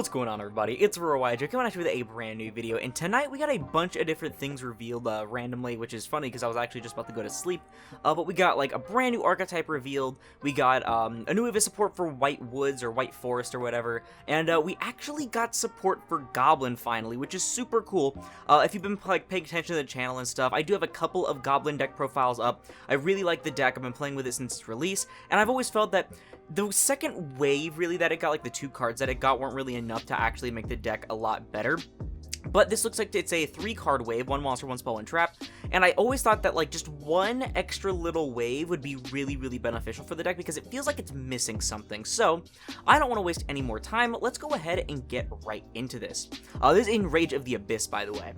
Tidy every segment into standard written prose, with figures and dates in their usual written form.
What's going on, everybody? It's Overjoyed coming at you with a brand new video, and tonight we got a bunch of different things revealed randomly, which is funny because I was actually just about to go to sleep. But we got like a brand new archetype revealed, we got a new EVA support for White Woods or White Forest or whatever, and we actually got support for Goblin finally, which is super cool. If you've been like paying attention to the channel and stuff, I do have a couple of Goblin deck profiles up. I really like the deck, I've been playing with it since its release, and I've always felt that the second wave, really, that it got, like the 2 cards that it got weren't really enough to actually make the deck a lot better. But this looks like it's a 3-card wave, 1 monster, 1 spell, 1 trap, and I always thought that like just 1 extra little wave would be really beneficial for the deck because it feels like it's missing something. So I don't want to waste any more time, let's go ahead and get right into this. This is in Rage of the Abyss, by the way.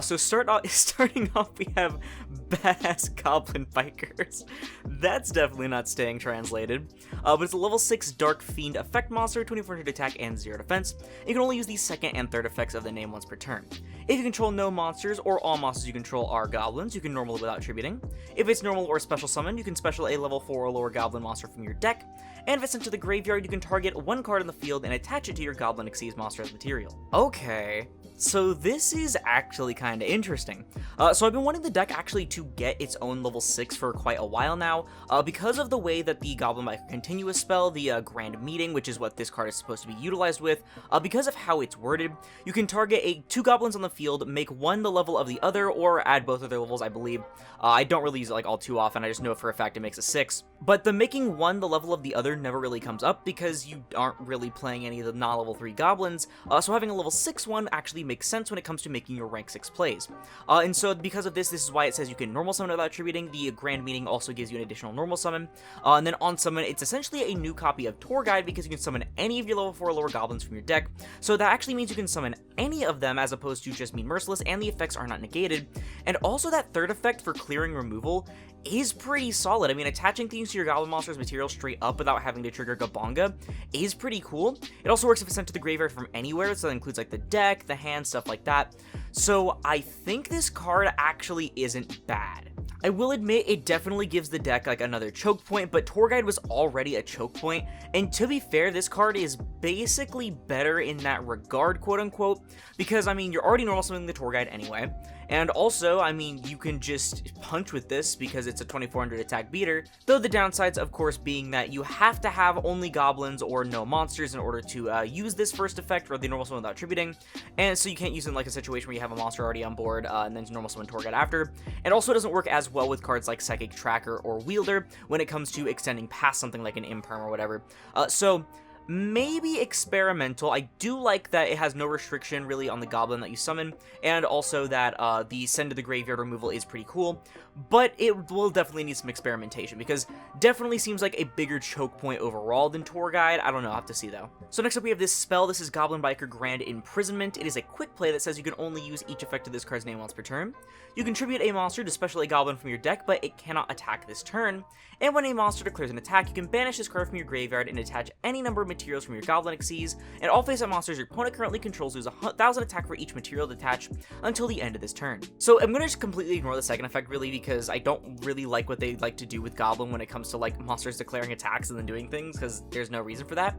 So starting off, we have badass Goblin Bikers. That's definitely not staying translated. But it's a level 6 Dark Fiend effect monster, 2400 attack and 0 defense. You can only use the 2nd and 3rd effects of the name once per turn. If you control no monsters, or all monsters you control are goblins, you can normal it without attributing. If it's normal or special summon, you can special a level 4 or lower goblin monster from your deck. And if it's sent to the graveyard, you can target 1 card in the field and attach it to your Goblin Exceeds monster as material. Okay. So this is actually kind of interesting. So I've been wanting the deck actually to get its own level 6 for quite a while now, because of the way that the Goblin Biker Continuous spell, the Grand Meeting, which is what this card is supposed to be utilized with, because of how it's worded, you can target 2 goblins on the field, make 1 the level of the other, or add both of their levels, I believe. I don't really use it like all too often, I just know for a fact it makes a 6. But the making 1 the level of the other never really comes up, because you aren't really playing any of the non-level 3 goblins, so having a level 6 one actually makes sense when it comes to making your rank 6 plays. And so because of this is why it says you can normal summon without attributing. The Grand Meeting also gives you an additional normal summon. And then on summon, it's essentially a new copy of Tour Guide because you can summon any of your level 4 or lower goblins from your deck. So that actually means you can summon any of them as opposed to just Mean Merciless, and the effects are not negated. And also that 3rd effect for clearing removal is pretty solid. I mean, attaching things to your Goblin Monster's material straight up without having to trigger Gabonga is pretty cool. It also works if it's sent to the graveyard from anywhere, so that includes like the deck, the hand, stuff like that. So I think this card actually isn't bad. I will admit it definitely gives the deck like another choke point, but Tour Guide was already a choke point, and to be fair, this card is basically better in that regard, quote unquote, because I mean, you're already normal summoning the Tour Guide anyway. And also, I mean, you can just punch with this because it's a 2400 attack beater, though the downsides, of course, being that you have to have only goblins or no monsters in order to use this first effect, or the normal summon without attributing, and so you can't use it in like a situation where you have a monster already on board and then normal summon Tour Guide after. It also doesn't work as well with cards like Psychic Tracker or Wielder when it comes to extending past something like an Imperm or whatever. So maybe experimental. I do like that it has no restriction really on the goblin that you summon, and also that the send to the graveyard removal is pretty cool, but it will definitely need some experimentation because definitely seems like a bigger choke point overall than Tour Guide. I don't know, I'll have to see though. So next up we have this spell. This is Goblin Biker Grand Imprisonment. It is a quick play that says you can only use each effect of this card's name once per turn. You contribute a monster to special a goblin from your deck, but it cannot attack this turn. And when a monster declares an attack, you can banish this card from your graveyard and attach any number of materials from your Goblin Exceeds, and all face-up monsters your opponent currently controls lose 1,000 attack for each material attached until the end of this turn. So I'm gonna just completely ignore the second effect really because I don't really like what they like to do with Goblin when it comes to like monsters declaring attacks and then doing things, because there's no reason for that.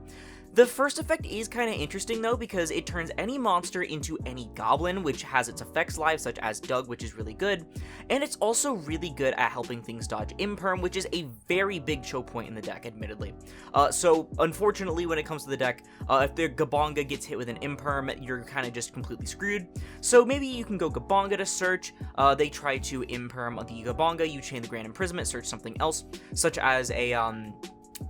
The first effect is kind of interesting though because it turns any monster into any goblin, which has its effects live, such as Doug, which is really good, and it's also really good at helping things dodge Imperm, which is a very big choke point in the deck, admittedly. So unfortunately when it comes to the deck, if the Gabonga gets hit with an Imperm, you're kind of just completely screwed. So maybe you can go Gabonga to search, they try to Imperm the Gabonga, you chain the Grand Imprisonment, search something else, such as a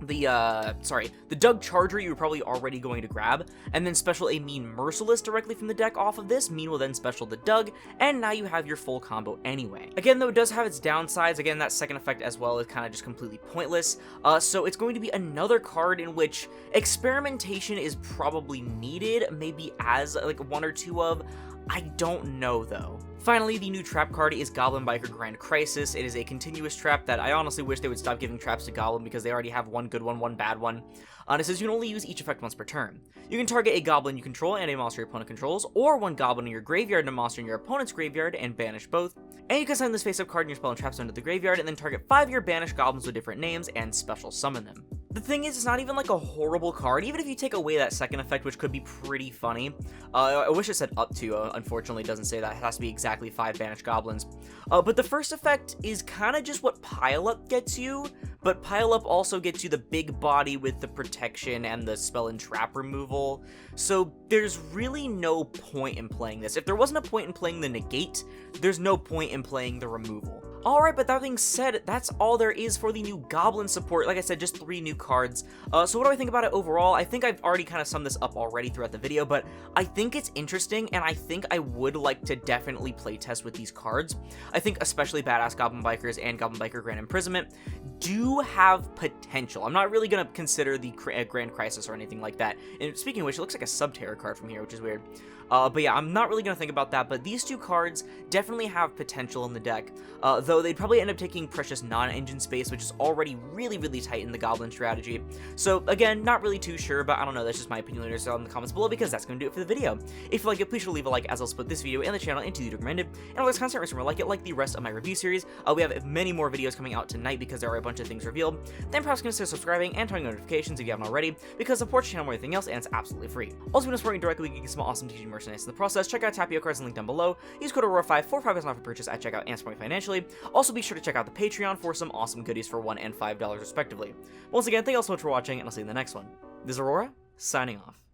the Doug Charger you were probably already going to grab, and then special a Mean Merciless directly from the deck off of this. Mean will then special the Doug, and now you have your full combo anyway. Again though, it does have its downsides. Again, that second effect as well is kind of just completely pointless, so it's going to be another card in which experimentation is probably needed, maybe as like 1 or 2 of. I don't know though. Finally, the new trap card is Goblin Biker Grand Crisis. It is a continuous trap that I honestly wish they would stop giving traps to Goblin because they already have 1 good one, 1 bad one. And it says you can only use each effect once per turn. You can target a goblin you control and a monster your opponent controls, or 1 goblin in your graveyard and a monster in your opponent's graveyard, and banish both. And you can send this face-up card in your spell and trap zone to the graveyard, and then target 5 of your banished goblins with different names and special summon them. The thing is, it's not even like a horrible card, even if you take away that second effect, which could be pretty funny. I wish it said up to, unfortunately it doesn't say that. It has to be exactly 5 banished goblins. But the first effect is kind of just what Pile Up gets you, but Pile Up also gets you the big body with the protection and the spell and trap removal. So there's really no point in playing this. If there wasn't a point in playing the negate, there's no point in playing the removal. Alright, but that being said, that's all there is for the new Goblin support. Like I said, just 3 new cards. So what do I think about it overall? I think I've already kind of summed this up already throughout the video, but I think it's interesting, and I think I would like to definitely playtest with these cards. I think especially Badass Goblin Bikers and Goblin Biker Grand Imprisonment do have potential. I'm not really going to consider the Grand Crisis or anything like that. And speaking of which, it looks like a Sub-Terror card from here, which is weird. But yeah, I'm not really going to think about that, but these 2 cards definitely have potential in the deck, though they'd probably end up taking precious non-engine space, which is already really, really tight in the Goblin strategy. So again, not really too sure, but I don't know, that's just my opinion. Let us know in the comments below, because that's going to do it for the video. If you like it, please sure to leave a like, as I'll split this video and the channel into the recommended, and all this content is like it, like the rest of my review series. We have many more videos coming out tonight, because there are a bunch of things revealed. Then perhaps consider subscribing and turning on notifications if you haven't already, because it supports the channel more than anything else, and it's absolutely free. Also, when supporting directly, we can get some awesome TG merchandise in the process. Check out Tapio cards and link down below. Use code Aurora5 for 5% off your purchase at checkout and support me financially. Also, be sure to check out the Patreon for some awesome goodies for $1 and $5 respectively. Once again, thank you all so much for watching, and I'll see you in the next one. This is Aurora, signing off.